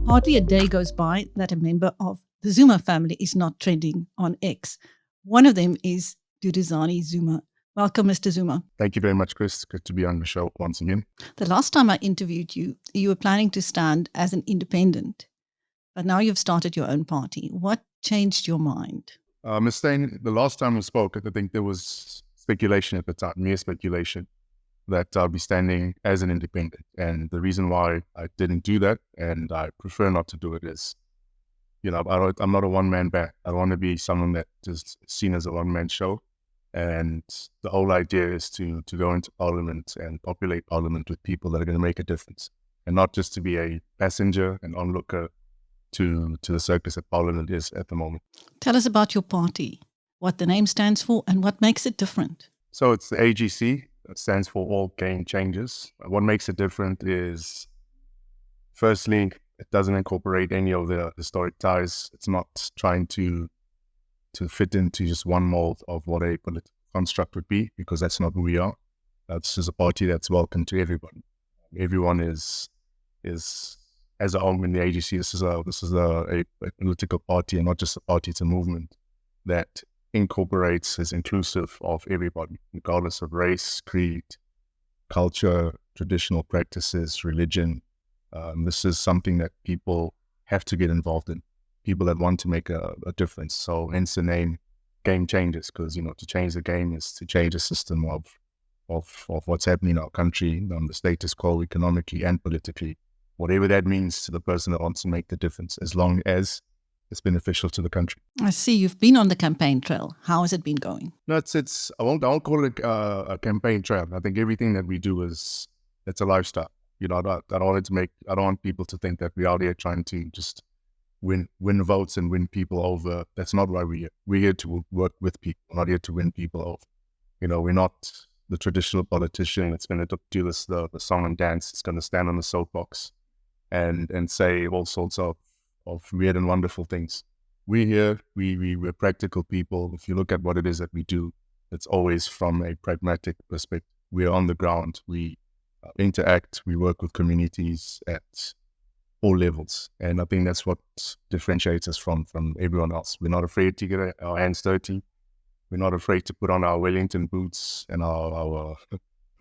Hardly a day goes by that a member of the Zuma family is not trending on X. One of them is Duduzane Zuma. Welcome, Mr. Zuma. Thank you very much, Chris. Good to be on the show once again. The last time I interviewed you, you were planning to stand as an independent, but now you've started your own party. What changed your mind? Ms. Steyn, the last time we spoke, I think there was speculation at the time, mere speculation, that I'll be standing as an independent. And the reason why I didn't do that, and I prefer not to do it, is, I'm not a one-man band. I don't want to be someone that is seen as a one-man show. And the whole idea is to go into Parliament and populate Parliament with people that are going to make a difference, and not just to be a passenger and onlooker to the circus that Parliament is at the moment. Tell us about your party, what the name stands for, and what makes it different. So it's the AGC. That stands for All Game Changes. What makes it different is, firstly, it doesn't incorporate any of the historic ties. It's not trying to fit into just one mold of what a political construct would be, because that's not who we are. This is a party that's welcome to everyone. Everyone has a home in the AGC. This is a political party, and not just a party, it's a movement that incorporates, is inclusive of everybody, regardless of race, creed, culture, traditional practices, religion. This is something that people have to get involved in, people that want to make a difference. So hence the name Game Changers, because, to change the game is to change the system of what's happening in our country, the status quo economically and politically, whatever that means to the person that wants to make the difference, as long as it's beneficial to the country. I see you've been on the campaign trail. How has it been going? No, I won't call it a campaign trail. I think everything that we do it's a lifestyle. I don't want people to think that we're out here trying to just win votes and win people over. That's not why we're here. We're here to work with people, not here to win people over. We're not the traditional politician that's going to do the song and dance. It's going to stand on the soapbox and say all sorts of weird and wonderful things. We're here, we're practical people. If you look at what it is that we do, it's always from a pragmatic perspective. We're on the ground, we interact, we work with communities at all levels. And I think that's what differentiates us from everyone else. We're not afraid to get our hands dirty. We're not afraid to put on our Wellington boots and our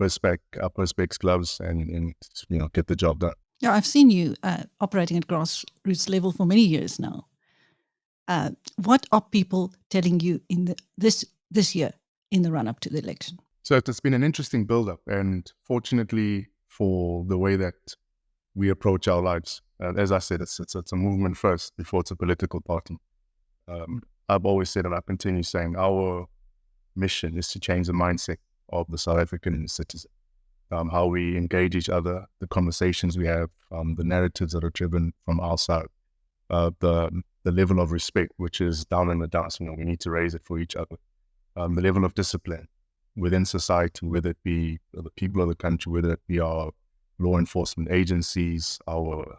Perspex gloves and get the job done. Yeah, I've seen you operating at grassroots level for many years now. What are people telling you in this year in the run-up to the election? So it's been an interesting build-up, and fortunately for the way that we approach our lives, as I said, it's a movement first before it's a political party. I've always said, and I continue saying, our mission is to change the mindset of the South African citizen. How we engage each other, the conversations we have, the narratives that are driven from our side, the level of respect, which is down in the dumps. We need to raise it for each other. The level of discipline within society, whether it be the people of the country, whether it be our law enforcement agencies, our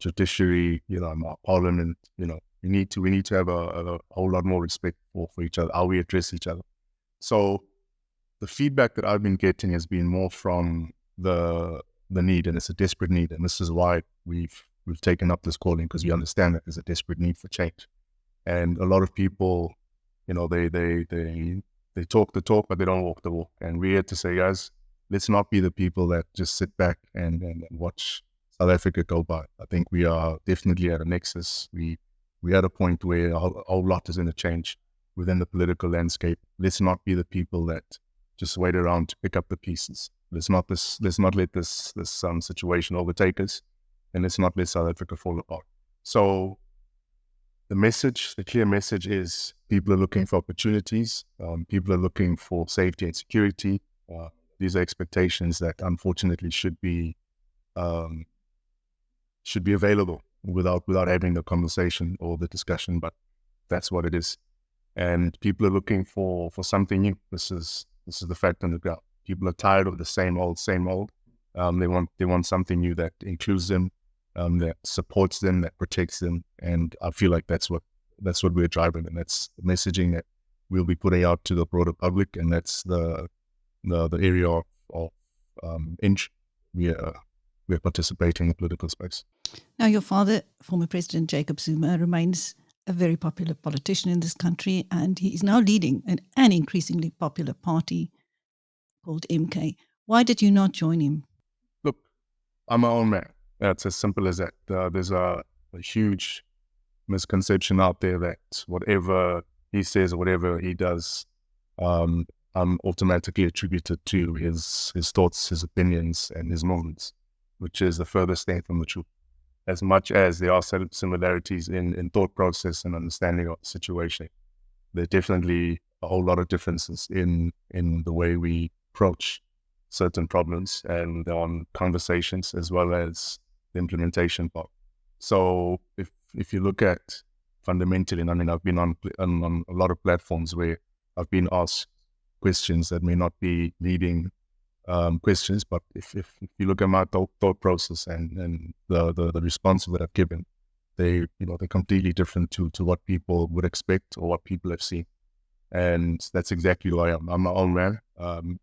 judiciary, our parliament. We need to have a whole lot more respect for each other, how we address each other. So the feedback that I've been getting has been more from the need, and it's a desperate need. And this is why we've taken up this calling, because we understand that there's a desperate need for change. And a lot of people, they talk the talk, but they don't walk the walk. And we're here to say, guys, let's not be the people that just sit back and watch South Africa go by. I think we are definitely at a nexus. We're at a point where a whole lot is going to change within the political landscape. Let's not be the people that just wait around to pick up the pieces. Let's not let this situation overtake us, and let's not let South Africa fall apart. So the clear message is, people are looking for opportunities. People are looking for safety and security. These are expectations that unfortunately should be available without having the conversation or the discussion, but that's what it is. And people are looking for something new. This is the fact on the ground. People are tired of the same old. They want something new that includes them, that supports them, that protects them. And I feel like that's what we're driving, and that's the messaging that we'll be putting out to the broader public. And that's the area of inch. we're participating in the political space. Now, your father, former President Jacob Zuma, remains a very popular politician in this country, and he is now leading an increasingly popular party called MK. Why did you not join him? Look, I'm my own man. That's as simple as that. There's a huge misconception out there that whatever he says or whatever he does, I'm automatically attributed to his thoughts, his opinions, and his movements, which is the furthest thing from the truth. As much as there are similarities in thought process and understanding of the situation, there are definitely a whole lot of differences in the way we approach certain problems and on conversations as well as the implementation part. So if you look at fundamentally, and I mean, I've been on a lot of platforms where I've been asked questions that may not be leading questions, but if you look at my thought process and the response that I've given, they're completely different to what people would expect or what people have seen, and that's exactly who I am. I'm my own man. I'm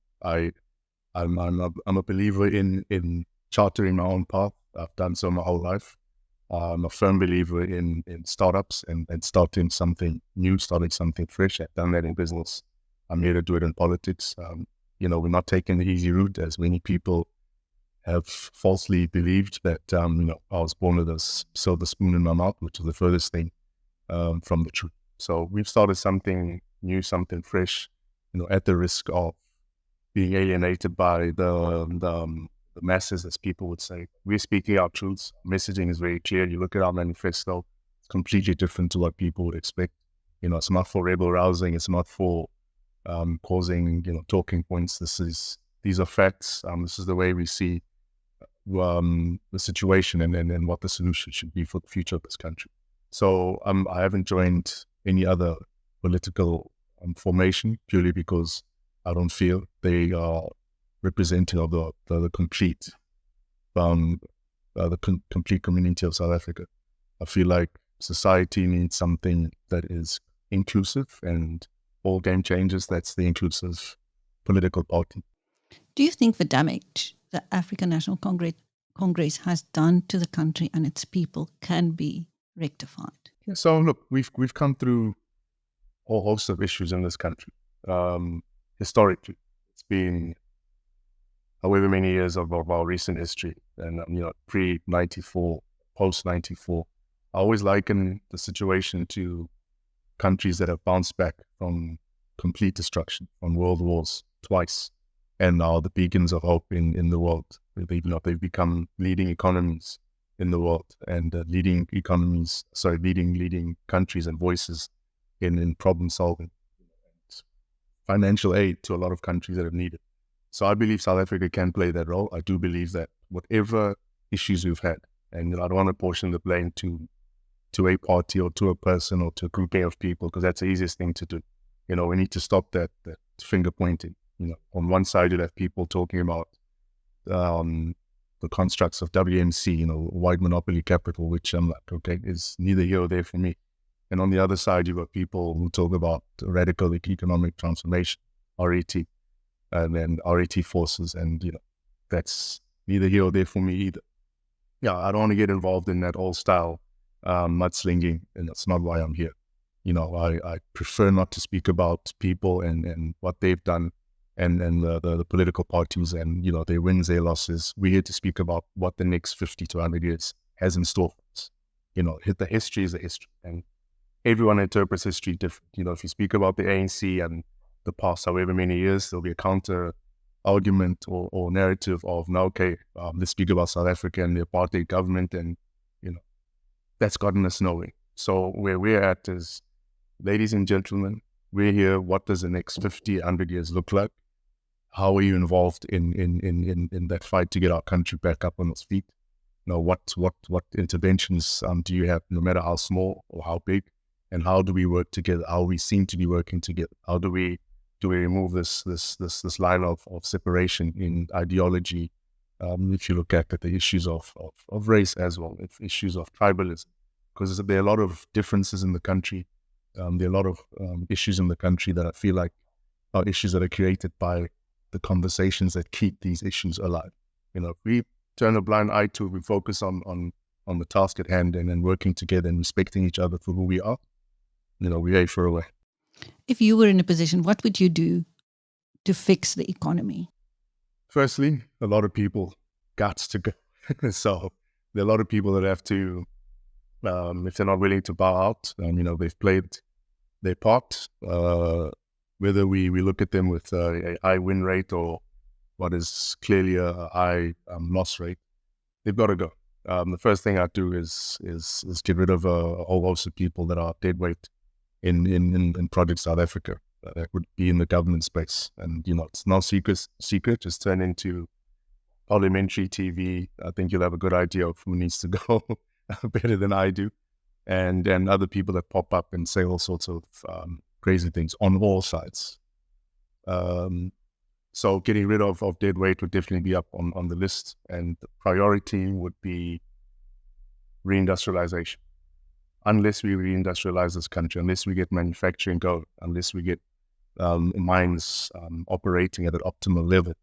a believer in chartering my own path. I've done so my whole life. I'm a firm believer in startups and starting something new, starting something fresh. I've done that in business. I'm here to do it in politics. We're not taking the easy route, as many people have falsely believed that, I was born with a silver spoon in my mouth, which is the furthest thing from the truth. So we've started something new, something fresh, at the risk of being alienated by the masses, as people would say. We're speaking our truths. Messaging is very clear. You look at our manifesto, it's completely different to what people would expect. It's not for rebel rousing. It's not for causing, talking points. These are facts. This is the way we see the situation and what the solution should be for the future of this country. So I haven't joined any other political formation purely because I don't feel they are representing of the complete complete community of South Africa. I feel like society needs something that is inclusive, and all game changers, that's the inclusive political party. Do you think the damage the African National Congress has done to the country and its people can be rectified? Yeah, so look, we've come through a whole host of issues in this country. Historically, it's been however many years of our recent history, and pre-94, post-94. I always liken the situation to countries that have bounced back from complete destruction, from world wars twice, and are the beacons of hope in the world. They've become leading economies in the world, and leading countries and voices in problem solving, financial aid to a lot of countries that have needed. So I believe South Africa can play that role. I do believe that whatever issues we've had, and I don't want to portion the blame to a party or to a person or to a grouping of people, because that's the easiest thing to do. We need to stop that finger pointing. On one side, you'll have people talking about the constructs of WMC, white monopoly capital, which I'm like, okay, is neither here or there for me. And on the other side, you've got people who talk about radical economic transformation, RET, and then RET forces, and that's neither here or there for me either. Yeah, I don't want to get involved in that old style mudslinging, and that's not why I'm here. I prefer not to speak about people and what they've done and the political parties and their wins, their losses. We're here to speak about what the next 50 to 100 years has in store for us. The history is the history, and everyone interprets history different. If you speak about the ANC and the past however many years, there'll be a counter argument or narrative of, now, okay, let's speak about South Africa and the apartheid government, and that's gotten us nowhere. So where we're at is, ladies and gentlemen, we're here. What does the next 50, 100 years look like? How are you involved in that fight to get our country back up on its feet? What interventions do you have, no matter how small or how big? And how do we work together? How we seem to be working together? How do we remove this line of separation in ideology? If you look at the issues of race as well, issues of tribalism, because there are a lot of differences in the country. There are a lot of issues in the country that I feel like are issues that are created by the conversations that keep these issues alive. If we turn a blind eye to. We focus on the task at hand and then working together and respecting each other for who we are. We aim for a way. If you were in a position, what would you do to fix the economy? Firstly, a lot of people got to go. So there are a lot of people that have to, if they're not willing to bow out, they've played their part. Whether we look at them with a high win rate or what is clearly a high loss rate, they've got to go. The first thing I do is get rid of a whole host of people that are dead weight in Project South Africa. That would be in the government space, and it's no secret. Just turn into parliamentary TV. I think you'll have a good idea of who needs to go better than I do, and other people that pop up and say all sorts of crazy things on all sides. So getting rid of dead weight would definitely be up on the list, and the priority would be reindustrialization. Unless we reindustrialize this country, unless we get manufacturing going, unless we get mines operating at an optimal level,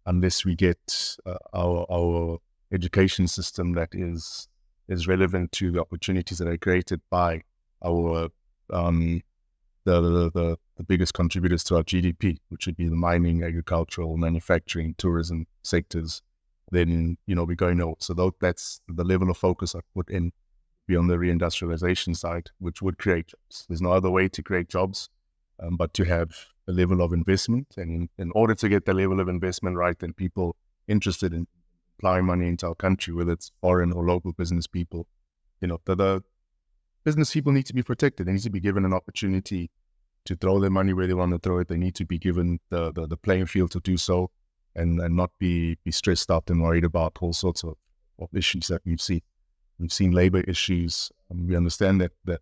unless we get our education system that is relevant to the opportunities that are created by our the biggest contributors to our GDP, which would be the mining, agricultural, manufacturing, tourism sectors, then we're going nowhere. So that's the level of focus I put in on the reindustrialization side, which would create jobs. There's no other way to create jobs but to have a level of investment. And in order to get the level of investment right, then people interested in applying money into our country, whether it's foreign or local business people, the business people need to be protected. They need to be given an opportunity to throw their money where they want to throw it. They need to be given the playing field to do so, and not be stressed out and worried about all sorts of issues that we've seen. We've seen labor issues. We understand that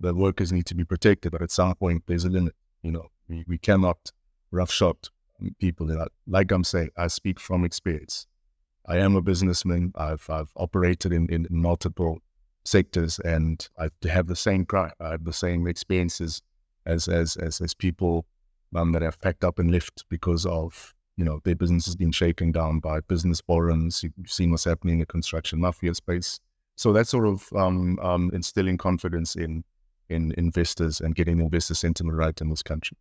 the workers need to be protected, but at some point there's a limit. We cannot roughshod people. Like I'm saying, I speak from experience. I am a businessman. I've operated in multiple sectors, and I have the same crime. I have the same experiences as people that have packed up and left because of their business has been shaken down by business forums. You've seen what's happening in the construction mafia space. So that's sort of instilling confidence in investors and getting investor sentiment right in this country.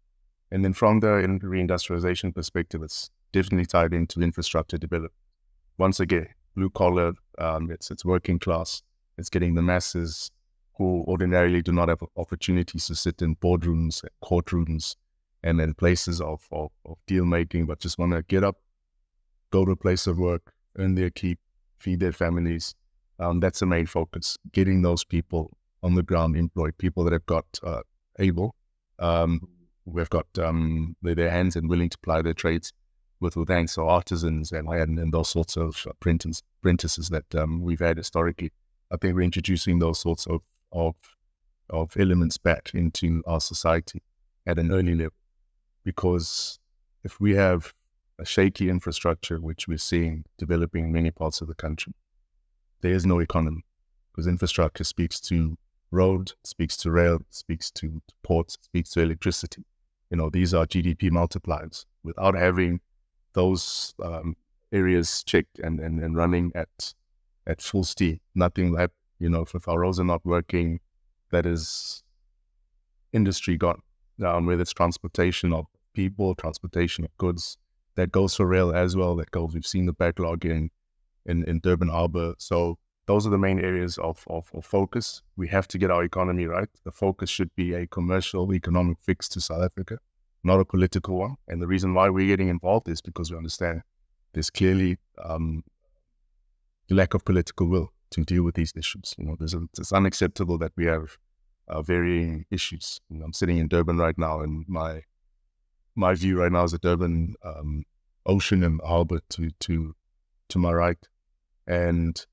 And then from the reindustrialization perspective, it's definitely tied into infrastructure development. Once again, blue collar, it's working class. It's getting the masses who ordinarily do not have opportunities to sit in boardrooms, courtrooms, and in places of deal making, but just want to get up, go to a place of work, earn their keep, feed their families. That's the main focus, getting those people on the ground employed, people that have got able, who have got their hands and willing to ply their trades with hands, so artisans and those sorts of apprentices that we've had historically. I think we're introducing those sorts of elements back into our society at an early level, because if we have a shaky infrastructure, which we're seeing developing in many parts of the country, there is no economy, because infrastructure speaks to road, speaks to rail, speaks to ports, speaks to electricity. These are GDP multipliers. Without having those areas checked and running at full steam, nothing like, if our roads are not working, that is industry gone. Whether it's transportation of people, transportation of goods, that goes for rail as well. We've seen the backlog in Durban Harbour. So those are the main areas of focus. We have to get our economy right. The focus should be a commercial economic fix to South Africa, not a political one. And the reason why we're getting involved is because we understand there's clearly the lack of political will to deal with these issues. It's unacceptable that we have varying issues. I'm sitting in Durban right now, and my view right now is the Durban ocean and harbour to my right, and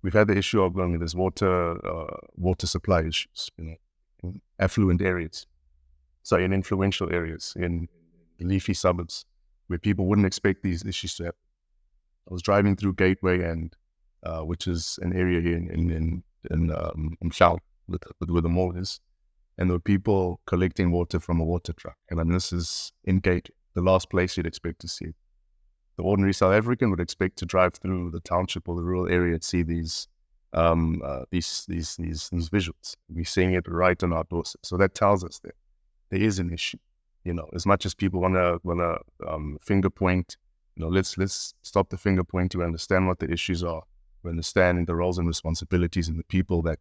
we've had the issue of there's water supply issues, in affluent areas, so in influential areas, in leafy suburbs, where people wouldn't expect these issues to happen. I was driving through Gateway, and which is an area here in Shell, where the mall is, and there were people collecting water from a water truck. And this is in Gate, the last place you'd expect to see it. the ordinary South African would expect to drive through the township or the rural area and see these visuals. We're seeing it right on our doorstep. So that tells us that there is an issue. As much as people wanna finger point, let's stop the finger pointing. We understand what the issues are. We understand the roles and responsibilities and the people that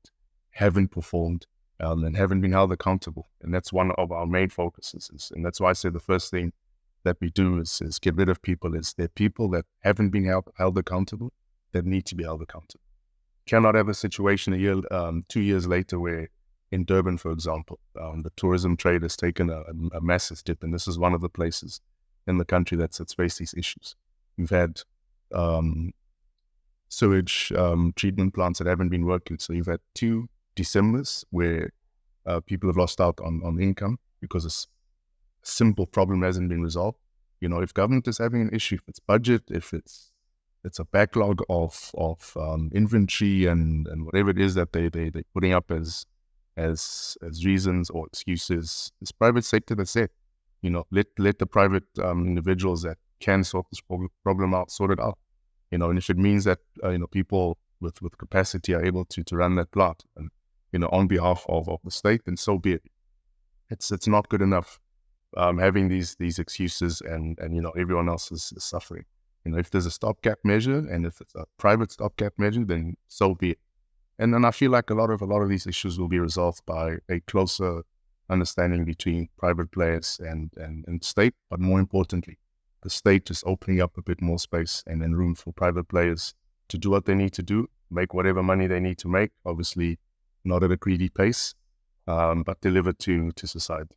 haven't performed and haven't been held accountable. And that's one of our main focuses. And that's why I say the first thing that we do is get rid of people. They're people that haven't been held accountable, that need to be held accountable. Cannot have a situation 2 years later where in Durban, for example, the tourism trade has taken a massive dip, and this is one of the places in the country that's faced these issues. We've had sewage treatment plants that haven't been working. So you've had 2 Decembers where people have lost out on income because a simple problem hasn't been resolved. If government is having an issue, if it's budget, if it's a backlog of inventory and whatever it is that they're putting up as reasons or excuses, it's private sector that's it. Let the private individuals that can sort this problem out, sort it out. And if it means that people with capacity are able to run that plant and on behalf of the state, then so be it. It's not good enough having these excuses and everyone else is suffering. If there's a stopgap measure and if it's a private stopgap measure, then so be it. And then I feel like a lot of these issues will be resolved by a closer understanding between private players and state, but more importantly, the state just opening up a bit more space and room for private players to do what they need to do, make whatever money they need to make, obviously not at a greedy pace, but deliver to society.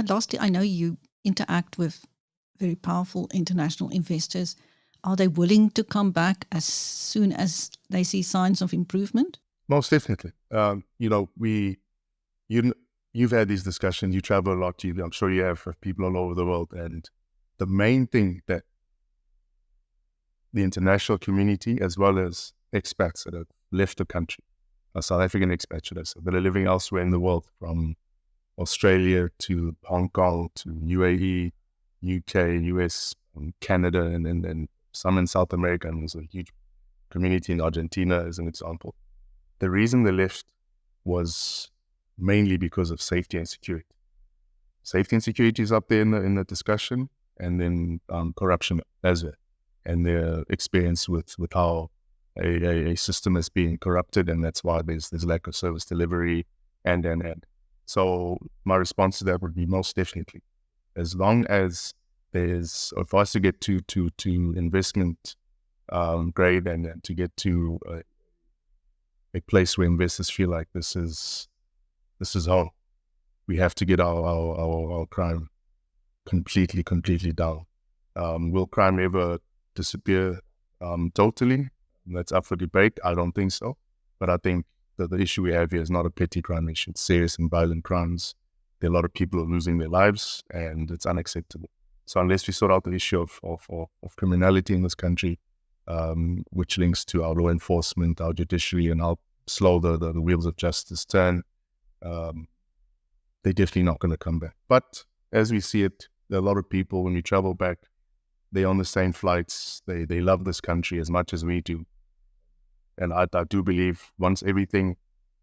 Lastly, I know you interact with very powerful international investors. Are they willing to come back as soon as they see signs of improvement? Most definitely. You've had these discussions, you travel a lot, I'm sure you have, with people all over the world, and the main thing that the international community, as well as expats that have left the country, South African expats that are living elsewhere in the world, from Australia to Hong Kong to UAE, UK, US, Canada, and some in South America, and there's a huge community in Argentina as an example. The reason they left was mainly because of safety and security. Safety and security is up there in the discussion, and then corruption as well, and their experience with how a system is being corrupted, and that's why there's lack of service delivery and. So my response to that would be most definitely, as long as there's, for us to get to investment grade and to get to a place where investors feel like this is home, we have to get our crime completely down. Will crime ever disappear totally? That's up for debate. I don't think so. But I think that the issue we have here is not a petty crime issue. It's serious and violent crimes. There are a lot of people who are losing their lives, and it's unacceptable. So unless we sort out the issue of criminality in this country, which links to our law enforcement, our judiciary, and how slow the wheels of justice turn, they're definitely not going to come back. But as we see it, there are a lot of people, when we travel back, they're on the same flights. They love this country as much as we do. And I do believe once everything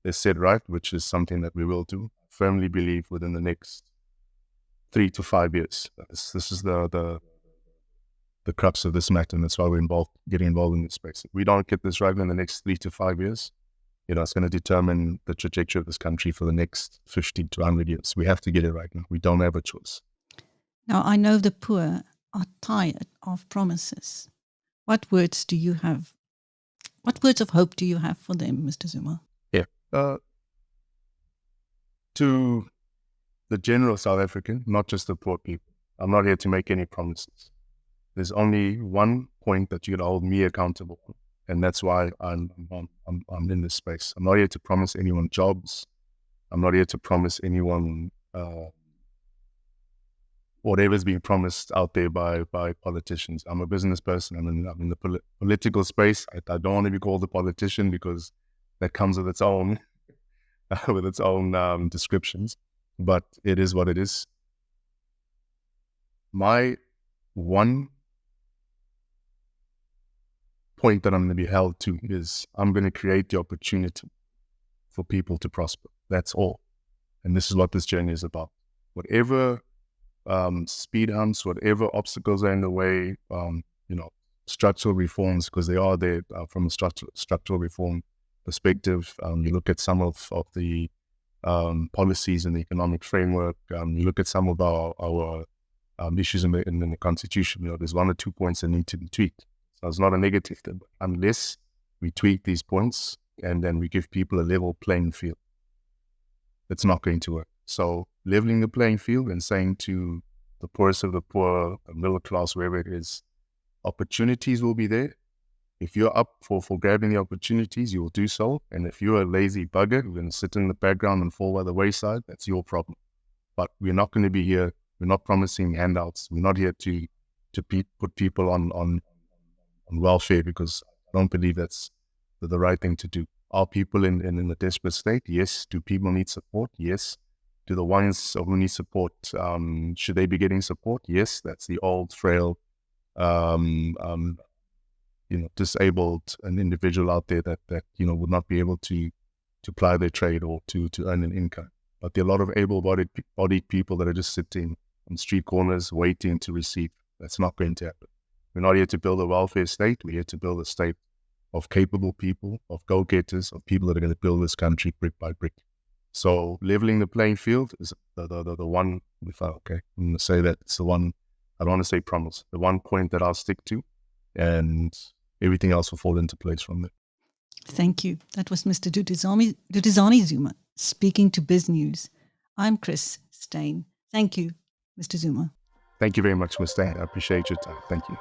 is set right, which is something that we will do, I firmly believe within the next 3 to 5 years. This is the crux of this matter, and that's why we're getting involved in this space. If we don't get this right in the next 3 to 5 years, it's going to determine the trajectory of this country for the next 50 to 100 years. We have to get it right now. We don't have a choice. Now, I know the poor are tired of promises. What words do you have? What words of hope do you have for them, Mr. Zuma? Yeah. To the general South African, not just the poor people, I'm not here to make any promises. There's only one point that you can hold me accountable on, and that's why I'm in this space. I'm not here to promise anyone jobs. I'm not here to promise anyone whatever's being promised out there by politicians. I'm a business person. I'm in the political space. I don't want to be called a politician because that comes with its own descriptions. But it is what it is. My one point that I'm going to be held to is I'm going to create the opportunity for people to prosper. That's all. And this is what this journey is about. Whatever speed humps, whatever obstacles are in the way, structural reforms, because they are there from a structural reform perspective. You look at some of the policies in the economic framework. You look at some of our issues in the constitution. There's 1 or 2 points that need to be tweaked. So it's not a negative thing. Unless we tweak these points and then we give people a level playing field, it's not going to work. So leveling the playing field and saying to the poorest of the poor, middle class, wherever it is, opportunities will be there. If you're up for grabbing the opportunities, you will do so. And if you're a lazy bugger who's going to sit in the background and fall by the wayside, that's your problem. But we're not going to be here. We're not promising handouts. We're not here to put people on welfare, because I don't believe that's the right thing to do. Are people in a desperate state? Yes. Do people need support? Yes. Do the ones who need support, should they be getting support? Yes. That's the old, frail, disabled an individual out there that would not be able to ply their trade or to earn an income. But there are a lot of able-bodied people that are just sitting on street corners waiting to receive. That's not going to happen. We're not here to build a welfare state. We're here to build a state of capable people, of go-getters, of people that are going to build this country brick by brick. So leveling the playing field is the one, I'm going to say that it's the one, I don't want to say promise, the one point that I'll stick to, and everything else will fall into place from there. Thank you. That was Mr. Duduzane Zuma speaking to BizNews. I'm Chris Steyn. Thank you, Mr. Zuma. Thank you very much, Ms. Steyn. I appreciate your time. Thank you.